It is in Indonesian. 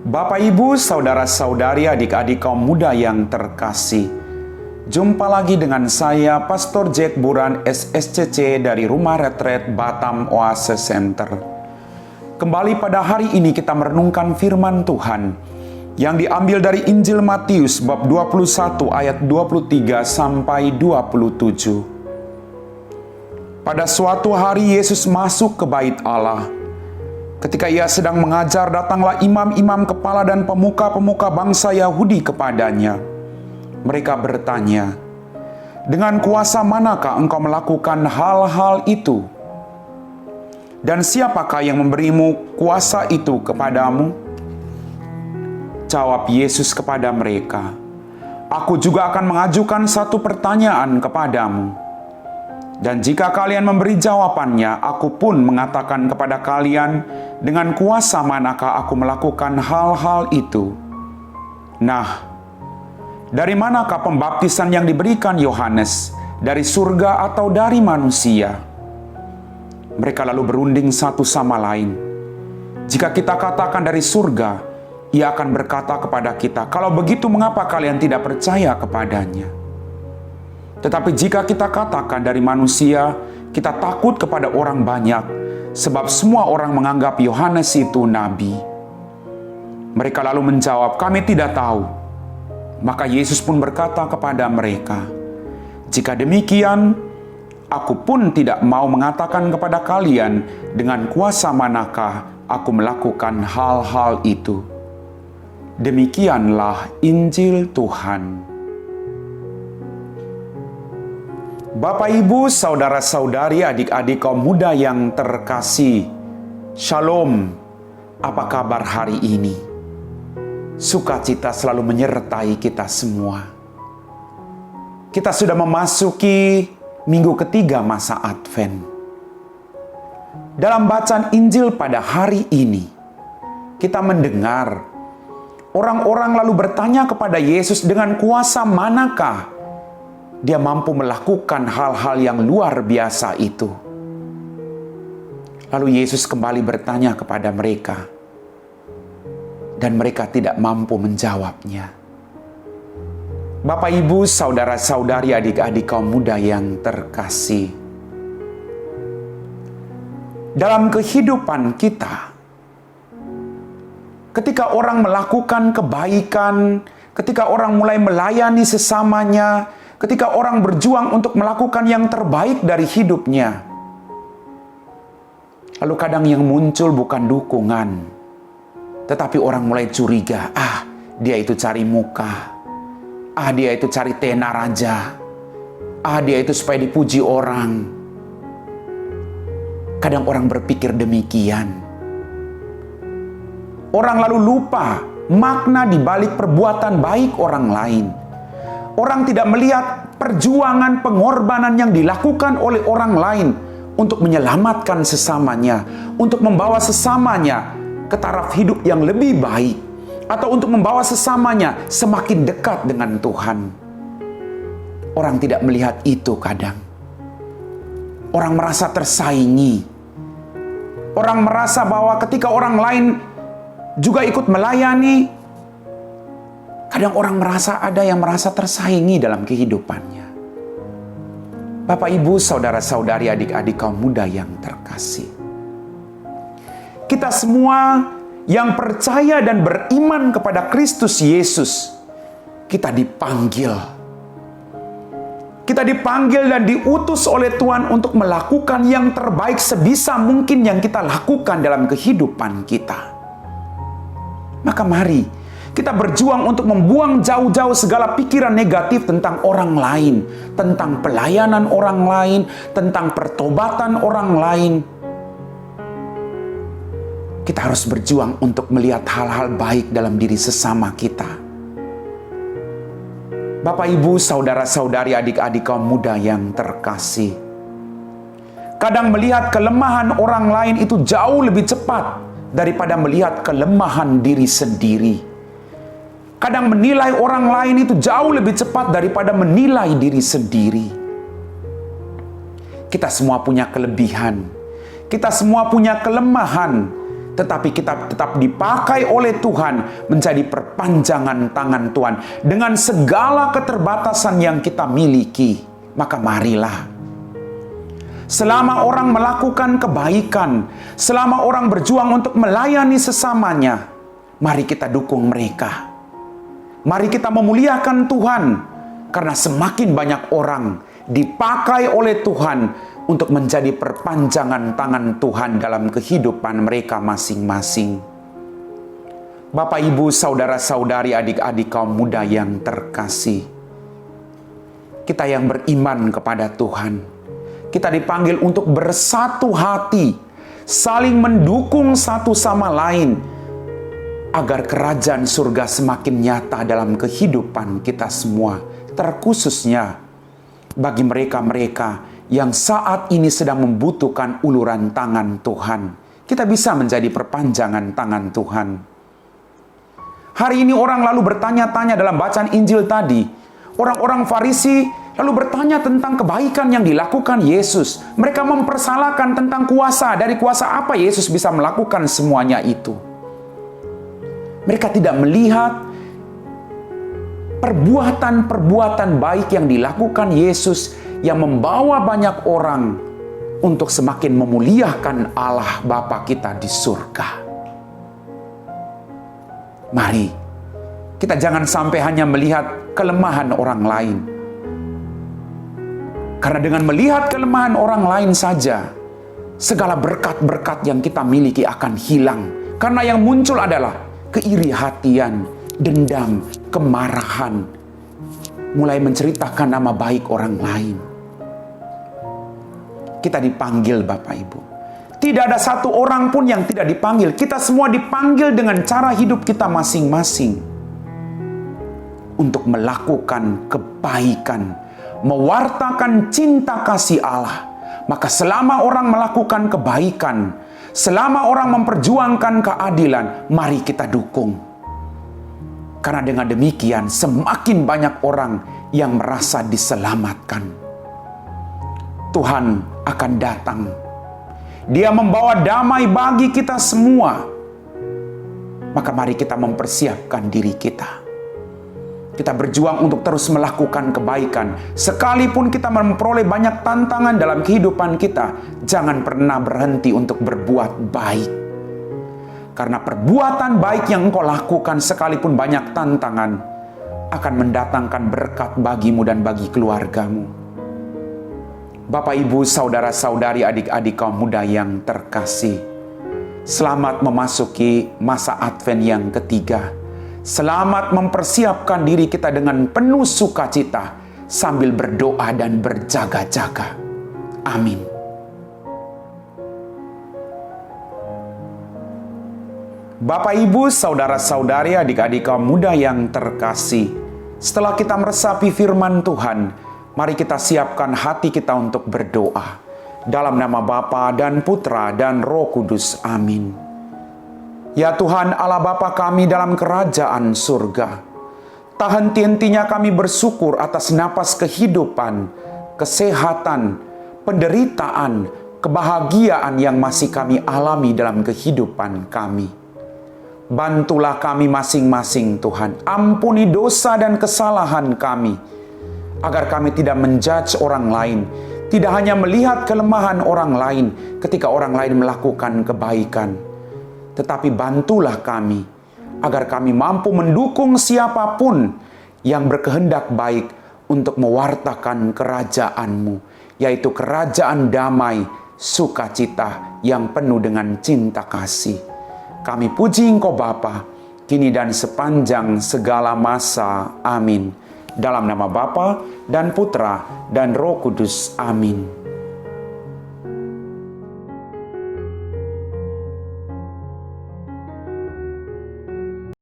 Bapak, Ibu, saudara-saudari, adik-adik kaum muda yang terkasih. Jumpa lagi dengan saya, Pastor Jack Buran SSCC dari Rumah Retret Batam Oase Center. Kembali pada hari ini kita merenungkan firman Tuhan yang diambil dari Injil Matius bab 21 ayat 23 sampai 27. Pada suatu hari Yesus masuk ke bait Allah. Ketika ia sedang mengajar, datanglah imam-imam kepala dan pemuka-pemuka bangsa Yahudi kepadanya. Mereka bertanya, "Dengan kuasa manakah engkau melakukan hal-hal itu? Dan siapakah yang memberimu kuasa itu kepadamu?" Jawab Yesus kepada mereka, "Aku juga akan mengajukan satu pertanyaan kepadamu. Dan jika kalian memberi jawabannya, aku pun mengatakan kepada kalian dengan kuasa manakah aku melakukan hal-hal itu. Nah, dari manakah pembaptisan yang diberikan Yohanes? Dari surga atau dari manusia?" Mereka lalu berunding satu sama lain. "Jika kita katakan dari surga, ia akan berkata kepada kita, 'Kalau begitu mengapa kalian tidak percaya kepadanya?' Tetapi jika kita katakan dari manusia, kita takut kepada orang banyak, sebab semua orang menganggap Yohanes itu nabi." Mereka lalu menjawab, "Kami tidak tahu." Maka Yesus pun berkata kepada mereka, "Jika demikian, aku pun tidak mau mengatakan kepada kalian dengan kuasa manakah aku melakukan hal-hal itu." Demikianlah Injil Tuhan. Bapak, Ibu, saudara-saudari, adik-adik kaum muda yang terkasih, Shalom. Apa kabar hari ini? Sukacita selalu menyertai kita semua. Kita sudah memasuki minggu ketiga masa Advent. Dalam bacaan Injil pada hari ini, kita mendengar orang-orang lalu bertanya kepada Yesus dengan kuasa manakah Dia mampu melakukan hal-hal yang luar biasa itu. Lalu Yesus kembali bertanya kepada mereka, dan mereka tidak mampu menjawabnya. Bapak, Ibu, saudara-saudari, adik-adik kaum muda yang terkasih. Dalam kehidupan kita, ketika orang melakukan kebaikan, ketika orang mulai melayani sesamanya, ketika orang berjuang untuk melakukan yang terbaik dari hidupnya, lalu kadang yang muncul bukan dukungan, tetapi orang mulai curiga, dia itu cari muka, dia itu cari tenar aja, dia itu supaya dipuji orang. Kadang orang berpikir demikian. Orang lalu lupa makna di balik perbuatan baik orang lain. Orang tidak melihat perjuangan pengorbanan yang dilakukan oleh orang lain untuk menyelamatkan sesamanya, untuk membawa sesamanya ke taraf hidup yang lebih baik, atau untuk membawa sesamanya semakin dekat dengan Tuhan. Orang tidak melihat itu kadang. Orang merasa tersaingi. Orang merasa bahwa ketika orang lain juga ikut melayani, kadang orang merasa ada yang merasa tersaingi dalam kehidupannya. Bapak, Ibu, saudara-saudari, adik-adik kaum muda yang terkasih. Kita semua yang percaya dan beriman kepada Kristus Yesus, kita dipanggil. Kita dipanggil dan diutus oleh Tuhan untuk melakukan yang terbaik sebisa mungkin yang kita lakukan dalam kehidupan kita. Maka mari kita berjuang untuk membuang jauh-jauh segala pikiran negatif tentang orang lain, tentang pelayanan orang lain, tentang pertobatan orang lain. Kita harus berjuang untuk melihat hal-hal baik dalam diri sesama kita. Bapak, Ibu, saudara-saudari, adik-adik kaum muda yang terkasih. Kadang melihat kelemahan orang lain itu jauh lebih cepat daripada melihat kelemahan diri sendiri. Kadang menilai orang lain itu jauh lebih cepat daripada menilai diri sendiri. Kita semua punya kelebihan. Kita semua punya kelemahan. tetapi kita tetap dipakai oleh Tuhan menjadi perpanjangan tangan Tuhan dengan segala keterbatasan yang kita miliki. Maka marilah, selama orang melakukan kebaikan, selama orang berjuang untuk melayani sesamanya, mari kita dukung mereka. Mari kita memuliakan Tuhan, karena semakin banyak orang dipakai oleh Tuhan untuk menjadi perpanjangan tangan Tuhan dalam kehidupan mereka masing-masing. Bapak, Ibu, saudara-saudari, adik-adik kaum muda yang terkasih, kita yang beriman kepada Tuhan, kita dipanggil untuk bersatu hati, saling mendukung satu sama lain, agar kerajaan surga semakin nyata dalam kehidupan kita semua, terkhususnya bagi mereka-mereka yang saat ini sedang membutuhkan uluran tangan Tuhan. Kita bisa menjadi perpanjangan tangan Tuhan. Hari ini orang lalu bertanya-tanya dalam bacaan Injil tadi. Orang-orang Farisi lalu bertanya tentang kebaikan yang dilakukan Yesus. Mereka mempersalahkan tentang kuasa. Dari kuasa apa Yesus bisa melakukan semuanya itu? Mereka tidak melihat perbuatan-perbuatan baik yang dilakukan Yesus yang membawa banyak orang untuk semakin memuliakan Allah Bapa kita di surga. Mari, kita jangan sampai hanya melihat kelemahan orang lain. Karena dengan melihat kelemahan orang lain saja, segala berkat-berkat yang kita miliki akan hilang. Karena yang muncul adalah keiri hatian, dendam, kemarahan, mulai menceritakan nama baik orang lain. Kita dipanggil, Bapak Ibu. Tidak ada satu orang pun yang tidak dipanggil. Kita semua dipanggil dengan cara hidup kita masing-masing untuk melakukan kebaikan, mewartakan cinta kasih Allah. Maka selama orang melakukan kebaikan, selama orang memperjuangkan keadilan, mari kita dukung. Karena dengan demikian semakin banyak orang yang merasa diselamatkan. Tuhan akan datang. Dia membawa damai bagi kita semua. Maka mari kita mempersiapkan diri kita. Kita berjuang untuk terus melakukan kebaikan. Sekalipun kita memperoleh banyak tantangan dalam kehidupan kita, jangan pernah berhenti untuk berbuat baik. Karena perbuatan baik yang engkau lakukan sekalipun banyak tantangan, akan mendatangkan berkat bagimu dan bagi keluargamu. Bapak, Ibu, saudara-saudari, adik-adik kaum muda yang terkasih, selamat memasuki masa Advent yang ketiga. Selamat mempersiapkan diri kita dengan penuh sukacita sambil berdoa dan berjaga-jaga. Amin. Bapak, Ibu, saudara-saudari, adik-adik kaum muda yang terkasih, setelah kita meresapi firman Tuhan, mari kita siapkan hati kita untuk berdoa. Dalam nama Bapa dan Putra dan Roh Kudus. Amin. Ya Tuhan Allah Bapa kami dalam kerajaan surga, tak henti-hentinya kami bersyukur atas napas kehidupan, kesehatan, penderitaan, kebahagiaan yang masih kami alami dalam kehidupan kami. Bantulah kami masing-masing Tuhan, ampuni dosa dan kesalahan kami, agar kami tidak menjudge orang lain, tidak hanya melihat kelemahan orang lain ketika orang lain melakukan kebaikan, tetapi bantulah kami, agar kami mampu mendukung siapapun yang berkehendak baik untuk mewartakan kerajaan-Mu, yaitu kerajaan damai, sukacita yang penuh dengan cinta kasih. Kami puji Engkau Bapa, kini dan sepanjang segala masa. Amin. Dalam nama Bapa dan Putra dan Roh Kudus. Amin.